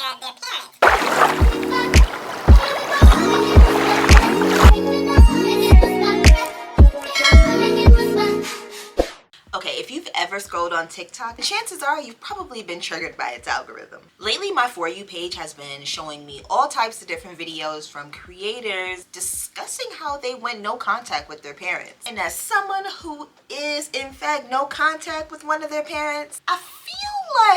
care of their parents. Okay, if you've ever scrolled on TikTok, chances are you've probably been triggered by its algorithm. Lately, my For You page has been showing me all types of different videos from creators discussing how they went no contact with their parents. And as someone who is in fact no contact with one of their parents, I feel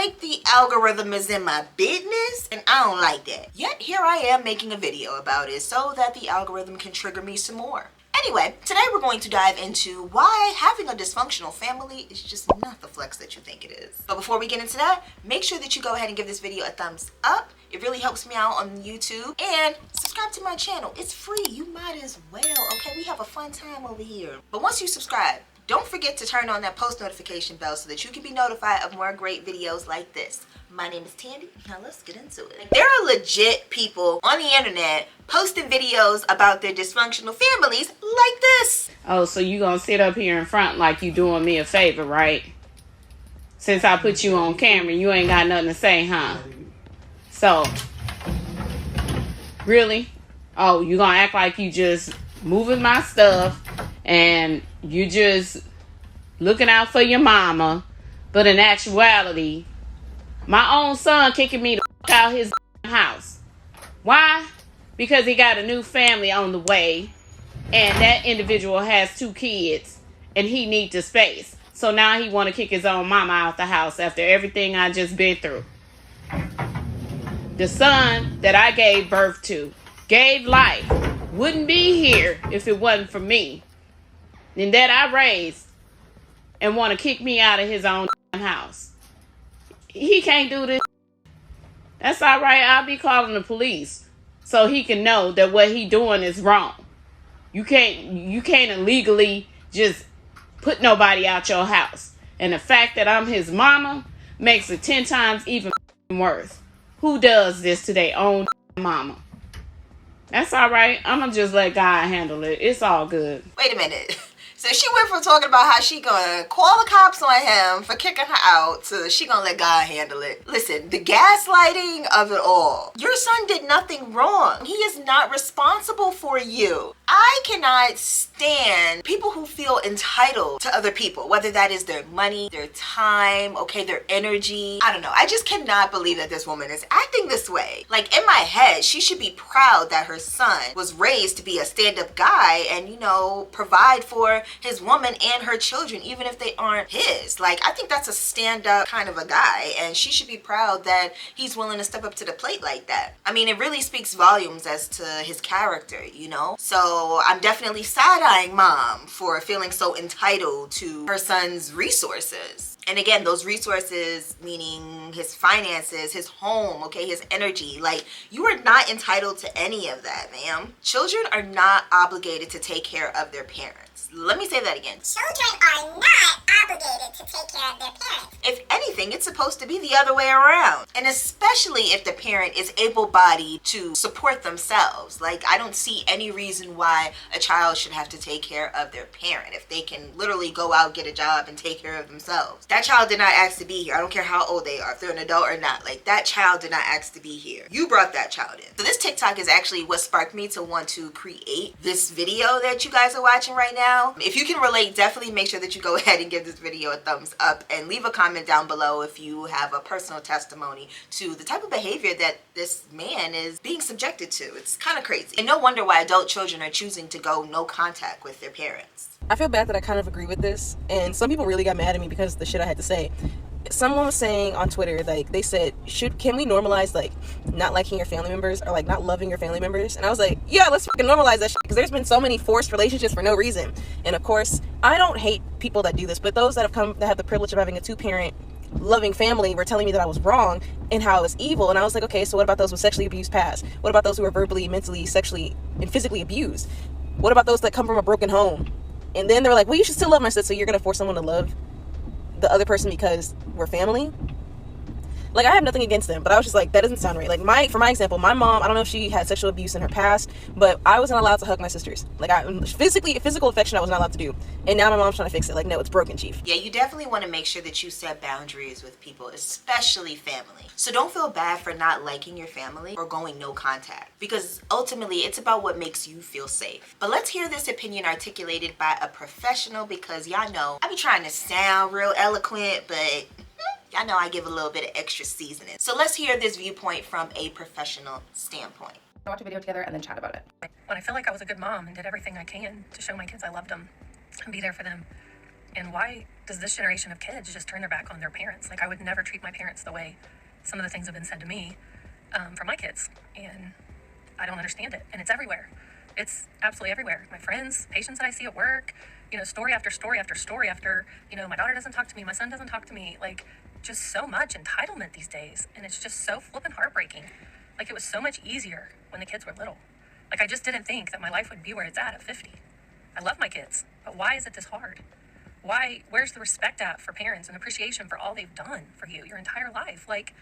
like the algorithm is in my business and I don't like that. Yet here I am making a video about it so that the algorithm can trigger me some more. Anyway, today we're going to dive into why having a dysfunctional family is just not the flex that you think it is. But before we get into that, make sure that you go ahead and give this video a thumbs up. It really helps me out on YouTube. And subscribe to my channel. It's free. You might as well. Okay, we have a fun time over here. But once you subscribe, don't forget to turn on that post notification bell so that you can be notified of more great videos like this. My name is Tandy. Now let's get into it. There are legit people on the internet posting videos about their dysfunctional families like this. Oh, so you gonna sit up here in front like you doing me a favor, right? Since I put you on camera, you ain't got nothing to say, huh? So, really? Oh, you gonna act like you just moving my stuff and you just looking out for your mama, but in actuality, my own son kicking me the fuck out his house. Why? Because he got a new family on the way, and that individual has 2 kids, and he needs the space. So now he want to kick his own mama out the house after everything I just been through. The son that I gave birth to, gave life, wouldn't be here if it wasn't for me, and that I raised, and want to kick me out of his own house. He can't do this. That's all right. I'll be calling the police so he can know that what he doing is wrong. You can't illegally just put nobody out your house. And the fact that I'm his mama makes it 10 times even worse. Who does this to their own mama? That's all right. I'm gonna just let God handle it. It's all good. Wait a minute. So she went from talking about how she gonna call the cops on him for kicking her out to she gonna let God handle it. Listen, the gaslighting of it all. Your son did nothing wrong. He is not responsible for you. I cannot stand people who feel entitled to other people, whether that is their money, their time, okay, their energy. I don't know. I just cannot believe that this woman is acting this way. Like, in my head, she should be proud that her son was raised to be a stand-up guy and, you know, provide for his woman and her children, even if they aren't his. Like, I think that's a stand-up kind of a guy, and she should be proud that he's willing to step up to the plate like that. I mean, it really speaks volumes as to his character, you know? So I'm definitely side-eyeing mom for feeling so entitled to her son's resources. And again, those resources meaning his finances, his home, okay, his energy. Like, you are not entitled to any of that, ma'am. Children are not obligated to take care of their parents. Let me say that again. Children are not obligated to take care of their parents. If anything, it's supposed to be the other way around. And especially if the parent is able-bodied to support themselves. Like, I don't see any reason why a child should have to take care of their parent if they can literally go out, get a job, and take care of themselves. That child did not ask to be here. I don't care how old they are, if they're an adult or not. Like, that child did not ask to be here. You brought that child in. So this TikTok is actually what sparked me to want to create this video that you guys are watching right now. If you can relate, definitely make sure that you go ahead and give this video a thumbs up and leave a comment down below if you have a personal testimony to the type of behavior that this man is being subjected to. It's kind of crazy. And no wonder why adult children are choosing to go no contact with their parents. I feel bad that I kind of agree with this, and some people really got mad at me because of the shit I had to say. Someone was saying on Twitter, like, they said, can we normalize, like, not liking your family members or, like, not loving your family members? And I was like, yeah, let's fucking normalize that shit, because there's been so many forced relationships for no reason. And of course, I don't hate people that do this, but those that have the privilege of having a 2-parent loving family were telling me that I was wrong and how I was evil. And I was like, okay, so what about those with sexually abused past? What about those who are verbally, mentally, sexually, and physically abused? What about those that come from a broken home? And then they were like, well, you should still love my sister, so you're gonna force someone to love the other person because we're family? Like, I have nothing against them, but I was just like, that doesn't sound right. Like, for my example, my mom, I don't know if she had sexual abuse in her past, but I wasn't allowed to hug my sisters. Like, physical affection I was not allowed to do. And now my mom's trying to fix it. Like, no, it's broken, chief. Yeah, you definitely want to make sure that you set boundaries with people, especially family. So don't feel bad for not liking your family or going no contact, because ultimately it's about what makes you feel safe. But let's hear this opinion articulated by a professional, because y'all know I be trying to sound real eloquent, but y'all know I give a little bit of extra seasoning. So let's hear this viewpoint from a professional standpoint. Watch a video together and then chat about it. When I feel like I was a good mom and did everything I can to show my kids I loved them and be there for them. And why does this generation of kids just turn their back on their parents? Like, I would never treat my parents the way some of the things have been said to me for my kids. And I don't understand it. And it's everywhere. It's absolutely everywhere. My friends, patients that I see at work, you know, story after story after story after, you know, my daughter doesn't talk to me, my son doesn't talk to me. Like, just so much entitlement these days. And it's just so flippin' heartbreaking. Like, it was so much easier when the kids were little. Like, I just didn't think that my life would be where it's at 50. I love my kids, but why is it this hard? Where's the respect at for parents and appreciation for all they've done for you your entire life? Like,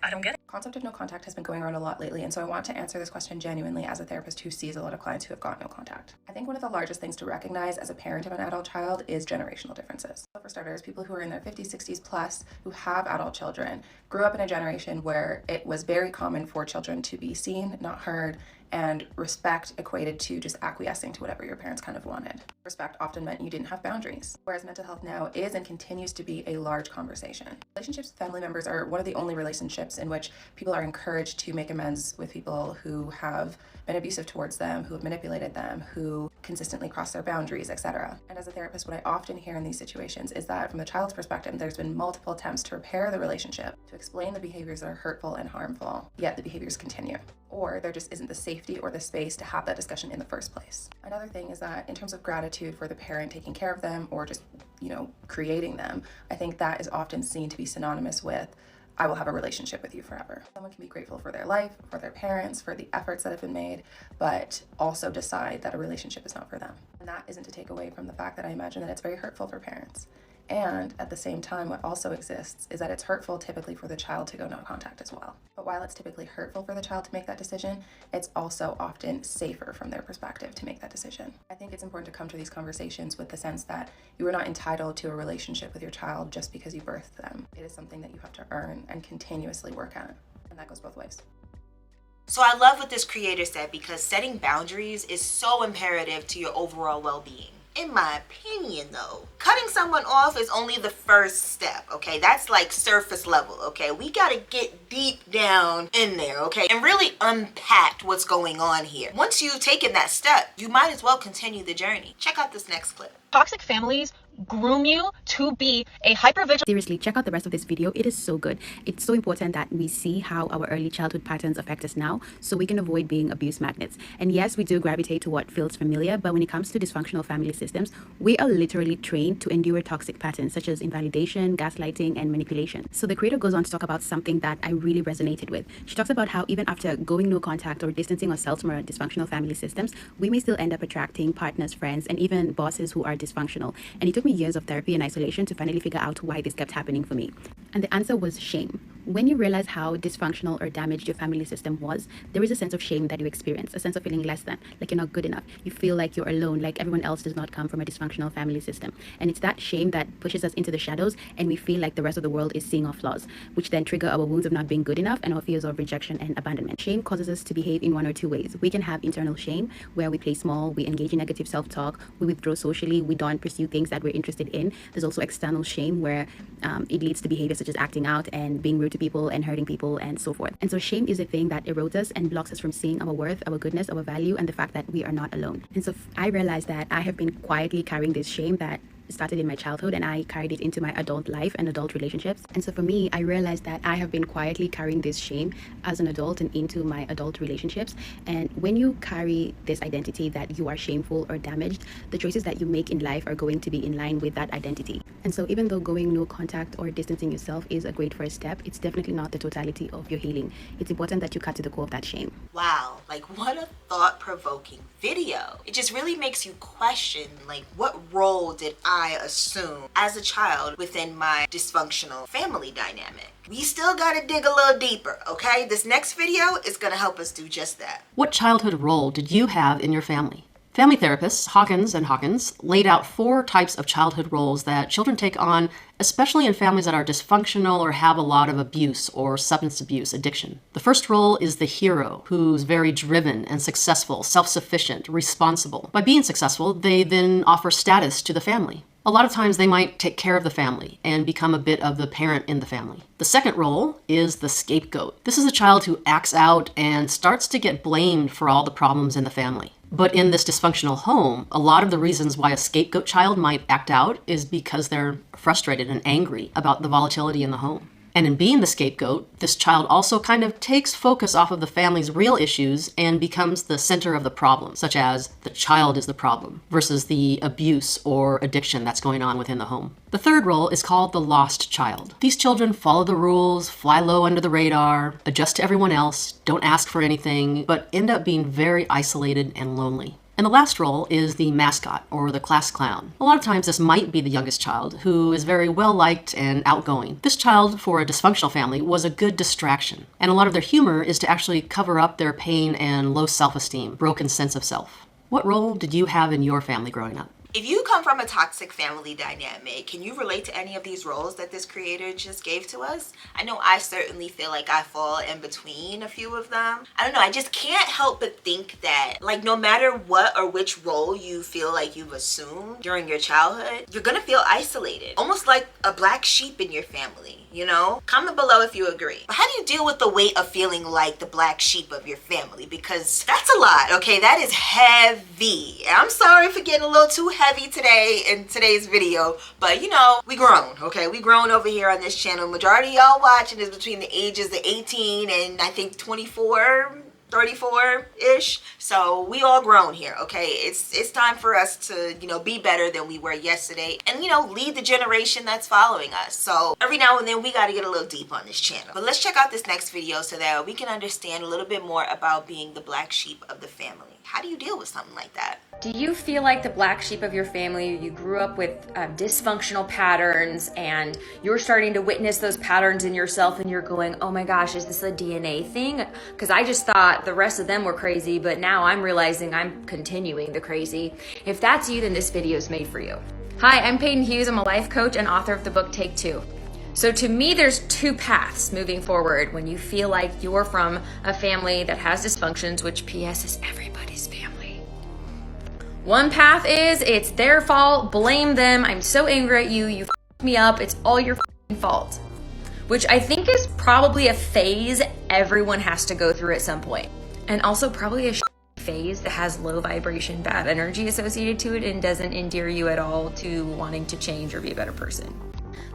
I don't get it. Concept of no contact has been going around a lot lately, and so I want to answer this question genuinely as a therapist who sees a lot of clients who have got no contact. I think one of the largest things to recognize as a parent of an adult child is generational differences. So for starters, people who are in their 50s, 60s plus who have adult children grew up in a generation where it was very common for children to be seen, not heard, and respect equated to just acquiescing to whatever your parents kind of wanted. Respect often meant you didn't have boundaries, whereas mental health now is and continues to be a large conversation. Relationships with family members are one of the only relationships in which people are encouraged to make amends with people who have been abusive towards them, who have manipulated them, who consistently cross their boundaries, etc. And as a therapist, what I often hear in these situations is that from the child's perspective, there's been multiple attempts to repair the relationship, to explain the behaviors that are hurtful and harmful, yet the behaviors continue. Or there just isn't the safety or the space to have that discussion in the first place. Another thing is that in terms of gratitude for the parent taking care of them or just, creating them, I think that is often seen to be synonymous with, I will have a relationship with you forever. Someone can be grateful for their life, for their parents, for the efforts that have been made, but also decide that a relationship is not for them. And that isn't to take away from the fact that I imagine that it's very hurtful for parents. And at the same time, what also exists is that it's hurtful typically for the child to go no contact as well. But while it's typically hurtful for the child to make that decision, it's also often safer from their perspective to make that decision. I think it's important to come to these conversations with the sense that you are not entitled to a relationship with your child just because you birthed them. It is something that you have to earn and continuously work at. And that goes both ways. So I love what this creator said, because setting boundaries is so imperative to your overall well-being. In my opinion though, cutting someone off is only the first step, okay? That's like surface level, okay? We gotta get deep down in there, okay? And really unpack what's going on here. Once you've taken that step, you might as well continue the journey. Check out this next clip. Toxic families groom you to be a hypervigilant. Seriously, check out the rest of this video. It is so good. It's so important that we see how our early childhood patterns affect us now, so we can avoid being abuse magnets. And yes, we do gravitate to what feels familiar, but when it comes to dysfunctional family systems, we are literally trained to endure toxic patterns such as invalidation, gaslighting, and manipulation. So the creator goes on to talk about something that I really resonated with. She talks about how even after going no contact or distancing ourselves from our dysfunctional family systems, we may still end up attracting partners, friends, and even bosses who are dysfunctional. And it took me years of therapy and isolation to finally figure out why this kept happening for me. And the answer was shame. When you realize how dysfunctional or damaged your family system was, there is a sense of shame that you experience, a sense of feeling less than, like you're not good enough. You feel like you're alone, like everyone else does not come from a dysfunctional family system. And it's that shame that pushes us into the shadows, and we feel like the rest of the world is seeing our flaws, which then trigger our wounds of not being good enough and our fears of rejection and abandonment. Shame causes us to behave in one or two ways. We can have internal shame, where we play small, we engage in negative self-talk, we withdraw socially, we don't pursue things that we're interested in. There's also external shame, where it leads to behavior such as acting out and being rude to people and hurting people and so forth. And so shame is a thing that erodes us and blocks us from seeing our worth, our goodness, our value, and the fact that we are not alone. And so I realized that I have been quietly carrying this shame that started in my childhood, and I carried it into my adult life and adult relationships. And so for me, I realized that I have been quietly carrying this shame as an adult and into my adult relationships. And when you carry this identity that you are shameful or damaged, the choices that you make in life are going to be in line with that identity. And so even though going no contact or distancing yourself is a great first step, it's definitely not the totality of your healing. It's important that you cut to the core of that shame. Wow, like what a thought-provoking video. It just really makes you question, like, what role did I I assumed as a child within my dysfunctional family dynamic. We still gotta dig a little deeper, okay? This next video is gonna help us do just that. What childhood role did you have in your family? Family therapists, Hawkins and Hawkins, laid out 4 types of childhood roles that children take on, especially in families that are dysfunctional or have a lot of abuse or substance abuse addiction. The first role is the hero, who's very driven and successful, self-sufficient, responsible. By being successful, they then offer status to the family. A lot of times they might take care of the family and become a bit of the parent in the family. The second role is the scapegoat. This is a child who acts out and starts to get blamed for all the problems in the family. But in this dysfunctional home, a lot of the reasons why a scapegoat child might act out is because they're frustrated and angry about the volatility in the home. And in being the scapegoat, this child also kind of takes focus off of the family's real issues and becomes the center of the problem, such as the child is the problem versus the abuse or addiction that's going on within the home. The third role is called the lost child. These children follow the rules, fly low under the radar, adjust to everyone else, don't ask for anything, but end up being very isolated and lonely. And the last role is the mascot, or the class clown. A lot of times this might be the youngest child, who is very well-liked and outgoing. This child, for a dysfunctional family, was a good distraction. And a lot of their humor is to actually cover up their pain and low self-esteem, broken sense of self. What role did you have in your family growing up? If you come from a toxic family dynamic, can you relate to any of these roles that this creator just gave to us? I know I certainly feel like I fall in between a few of them. I don't know, I just can't help but think that, like, no matter what or which role you feel like you've assumed during your childhood, you're gonna feel isolated. Almost like a black sheep in your family, you know? Comment below if you agree. But how do you deal with the weight of feeling like the black sheep of your family? Because that's a lot, okay? That is heavy. I'm sorry for getting a little too heavy today in today's video, but you know, we grown, okay? We grown over here on this channel. Majority of y'all watching is between the ages of 18 and I think 24, 34-ish. So we all grown here, okay? It's time for us to, you know, be better than we were yesterday and, you know, lead the generation that's following us. So every now and then we got to get a little deep on this channel. But let's check out this next video so that we can understand a little bit more about being the black sheep of the family. How do you deal with something like that? Do you feel like the black sheep of your family, you grew up with dysfunctional patterns and you're starting to witness those patterns in yourself and you're going, oh my gosh, is this a DNA thing? Because I just thought the rest of them were crazy, but now I'm realizing I'm continuing the crazy. If that's you, then this video is made for you. Hi, I'm Peyton Hughes. I'm a life coach and author of the book Take Two. So to me, there's 2 paths moving forward when you feel like you're from a family that has dysfunctions, which PS is everybody's family. One path is, it's their fault, blame them, I'm so angry at you, you f***ed me up, it's all your fault. Which I think is probably a phase everyone has to go through at some point. And also probably a phase that has low vibration, bad energy associated to it and doesn't endear you at all to wanting to change or be a better person.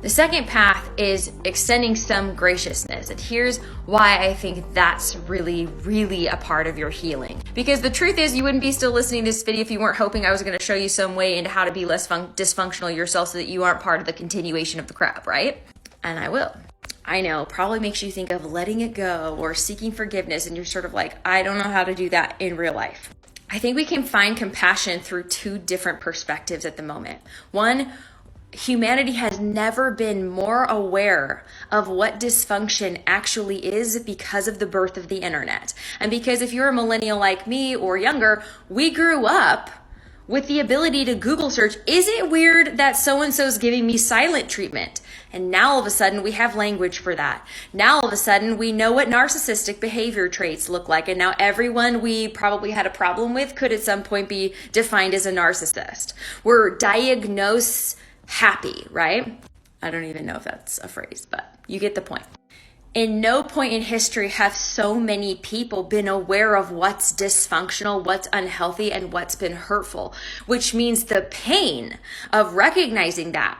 The second path is extending some graciousness. And here's why I think that's really, really a part of your healing. Because the truth is, you wouldn't be still listening to this video if you weren't hoping I was going to show you some way into how to be less dysfunctional yourself so that you aren't part of the continuation of the crap, right? And I will. I know, probably makes you think of letting it go or seeking forgiveness, and you're sort of like, I don't know how to do that in real life. I think we can find compassion through 2 different perspectives at the moment. One, humanity has never been more aware of what dysfunction actually is because of the birth of the internet. And because if you're a millennial like me or younger, we grew up with the ability to Google search, is it weird that so-and-so's giving me silent treatment? And now all of a sudden we have language for that. Now all of a sudden we know what narcissistic behavior traits look like. And now everyone we probably had a problem with could at some point be defined as a narcissist. We're diagnosed happy, right? I don't even know if that's a phrase, but you get the point. In no point in history have so many people been aware of what's dysfunctional, what's unhealthy, and what's been hurtful, which means the pain of recognizing that.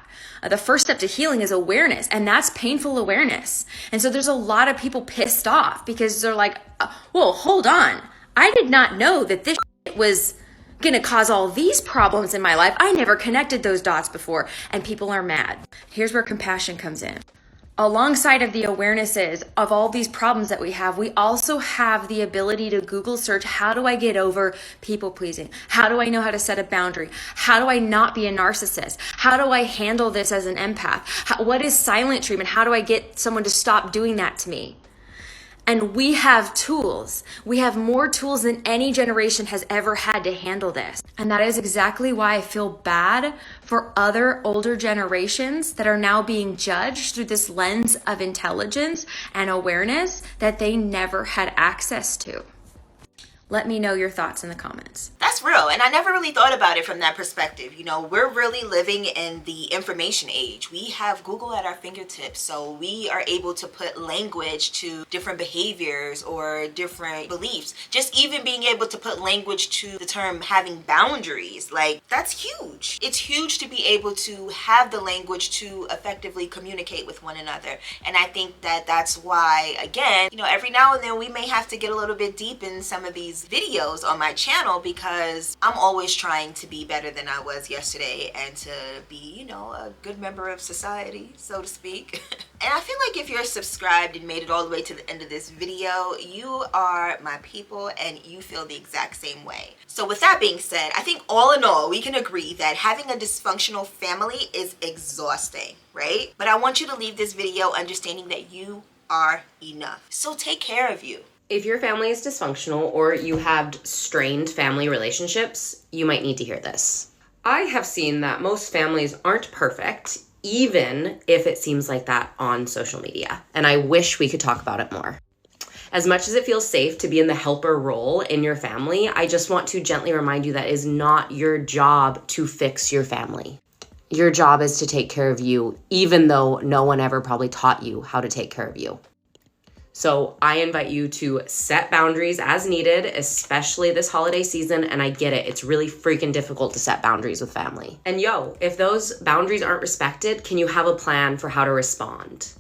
The first step to healing is awareness, and that's painful awareness. And so there's a lot of people pissed off because they're like, well, hold on. I did not know that this was going to cause all these problems in my life. I never connected those dots before, and people are mad. Here's where compassion comes in. alongside of the awarenesses of all these problems that we have, we also have the ability to Google search, how do I get over people pleasing? How do I know how to set a boundary? How do I not be a narcissist? How do I handle this as an empath? What is silent treatment? How do I get someone to stop doing that to me? And we have tools. We have more tools than any generation has ever had to handle this. And that is exactly why I feel bad for other older generations that are now being judged through this lens of intelligence and awareness that they never had access to. Let me know your thoughts in the comments. That's real, and I never really thought about it from that perspective. You know, we're really living in the information age. We have Google at our fingertips, so we are able to put language to different behaviors or different beliefs. Just even being able to put language to the term having boundaries, like, that's huge. It's huge to be able to have the language to effectively communicate with one another. And I think that that's why, again, you know, every now and then we may have to get a little bit deep in some of these videos on my channel, because I'm always trying to be better than I was yesterday and to be, you know, a good member of society, so to speak. And I feel like if you're subscribed and made it all the way to the end of this video, you are my people and you feel the exact same way. So with that being said, I think all in all, we can agree that having a dysfunctional family is exhausting, right? But I want you to leave this video understanding that you are enough. So take care of you. If your family is dysfunctional or you have strained family relationships, you might need to hear this. I have seen that most families aren't perfect, even if it seems like that on social media. And I wish we could talk about it more. As much as it feels safe to be in the helper role in your family, I just want to gently remind you that it is not your job to fix your family. Your job is to take care of you, even though no one ever probably taught you how to take care of you. So I invite you to set boundaries as needed, especially this holiday season. And I get it. It's really freaking difficult to set boundaries with family. And yo, if those boundaries aren't respected, can you have a plan for how to respond?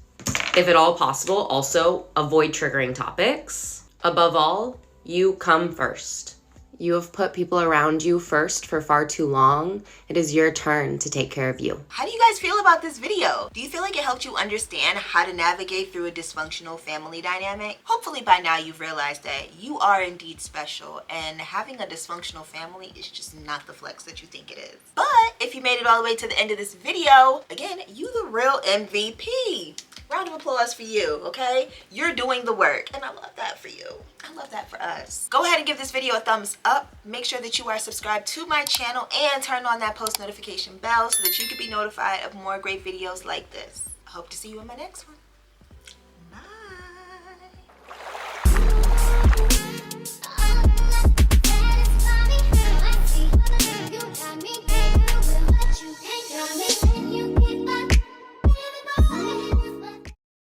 If at all possible, also avoid triggering topics. Above all, you come first. You have put people around you first for far too long. It is your turn to take care of you. How do you guys feel about this video? Do you feel like it helped you understand how to navigate through a dysfunctional family dynamic? Hopefully by now you've realized that you are indeed special, and having a dysfunctional family is just not the flex that you think it is. But if you made it all the way to the end of this video, again, you the real MVP. Round of applause for you, okay? You're doing the work, and I love that for you. I love that for us. Go ahead and give this video a thumbs up. Make sure that you are subscribed to my channel and turn on that post notification bell so that you can be notified of more great videos like this. I hope to see you in my next one.